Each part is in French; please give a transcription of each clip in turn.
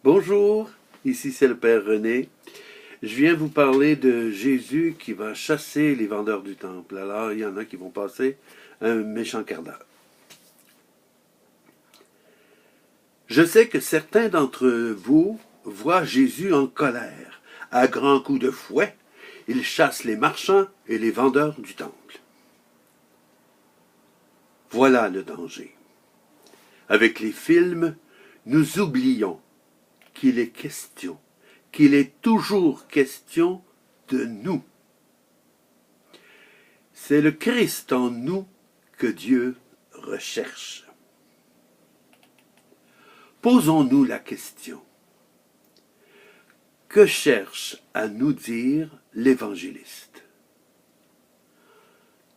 Bonjour, ici c'est le Père René. Je viens vous parler de Jésus qui va chasser les vendeurs du temple. Alors, il y en a qui vont passer un méchant quart d'heure. Je sais que certains d'entre vous voient Jésus en colère. À grands coups de fouet, il chasse les marchands et les vendeurs du temple. Voilà le danger. Avec les films, nous oublions qu'il est toujours question de nous. C'est le Christ en nous que Dieu recherche. Posons-nous la question. Que cherche à nous dire l'évangéliste?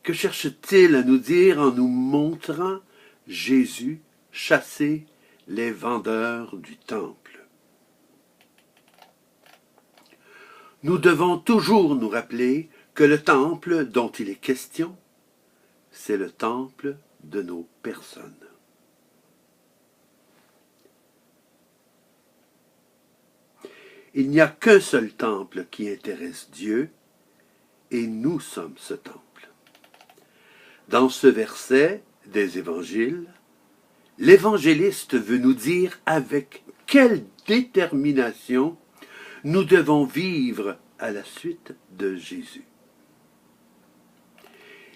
Que cherche-t-il à nous dire en nous montrant Jésus chasser les vendeurs du temple? Nous devons toujours nous rappeler que le temple dont il est question, c'est le temple de nos personnes. Il n'y a qu'un seul temple qui intéresse Dieu, et nous sommes ce temple. Dans ce verset des évangiles, l'évangéliste veut nous dire avec quelle détermination nous devons vivre à la suite de Jésus.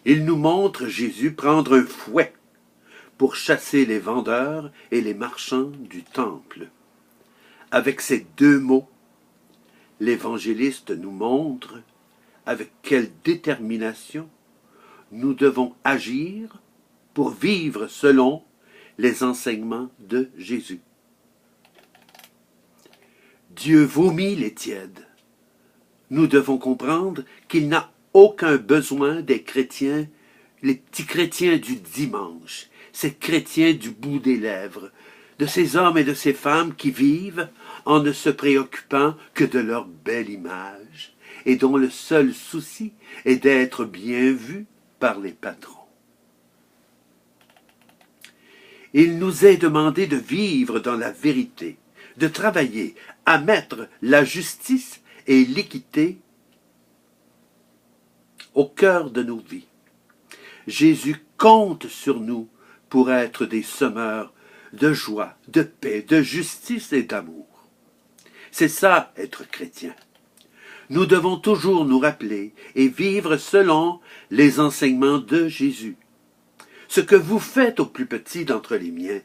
Il nous montre Jésus prendre un fouet pour chasser les vendeurs et les marchands du temple. Avec ces deux mots, l'évangéliste nous montre avec quelle détermination nous devons agir pour vivre selon les enseignements de Jésus. Dieu vomit les tièdes. Nous devons comprendre qu'il n'a aucun besoin des chrétiens, les petits chrétiens du dimanche, ces chrétiens du bout des lèvres, de ces hommes et de ces femmes qui vivent en ne se préoccupant que de leur belle image et dont le seul souci est d'être bien vus par les patrons. Il nous est demandé de vivre dans la vérité, de travailler à mettre la justice et l'équité au cœur de nos vies. Jésus compte sur nous pour être des semeurs de joie, de paix, de justice et d'amour. C'est ça, être chrétien. Nous devons toujours nous rappeler et vivre selon les enseignements de Jésus. Ce que vous faites au plus petit d'entre les miens,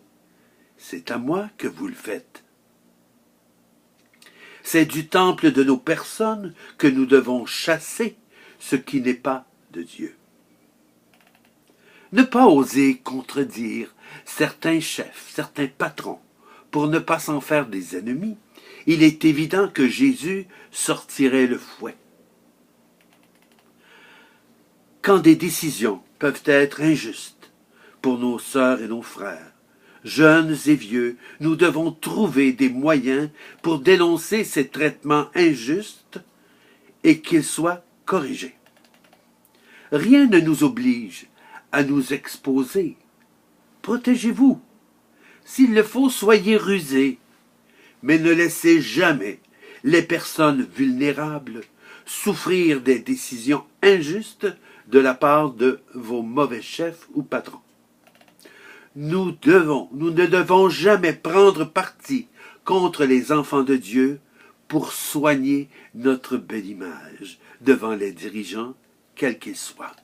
c'est à moi que vous le faites. C'est du temple de nos personnes que nous devons chasser ce qui n'est pas de Dieu. Ne pas oser contredire certains chefs, certains patrons, pour ne pas s'en faire des ennemis, il est évident que Jésus sortirait le fouet. Quand des décisions peuvent être injustes pour nos sœurs et nos frères, jeunes et vieux, nous devons trouver des moyens pour dénoncer ces traitements injustes et qu'ils soient corrigés. Rien ne nous oblige à nous exposer. Protégez-vous. S'il le faut, soyez rusés, mais ne laissez jamais les personnes vulnérables souffrir des décisions injustes de la part de vos mauvais chefs ou patrons. Nous ne devons jamais prendre parti contre les enfants de Dieu pour soigner notre belle image devant les dirigeants, quels qu'ils soient.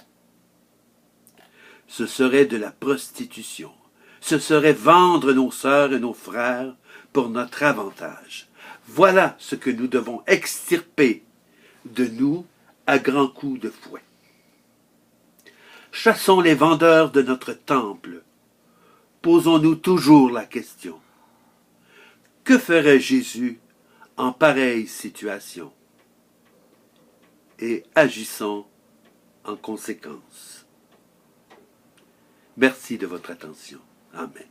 Ce serait de la prostitution. Ce serait vendre nos sœurs et nos frères pour notre avantage. Voilà ce que nous devons extirper de nous à grands coups de fouet. Chassons les vendeurs de notre temple. Posons-nous toujours la question. Que ferait Jésus en pareille situation? Et agissons en conséquence. Merci de votre attention. Amen.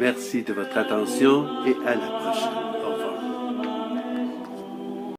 Merci de votre attention et à la prochaine.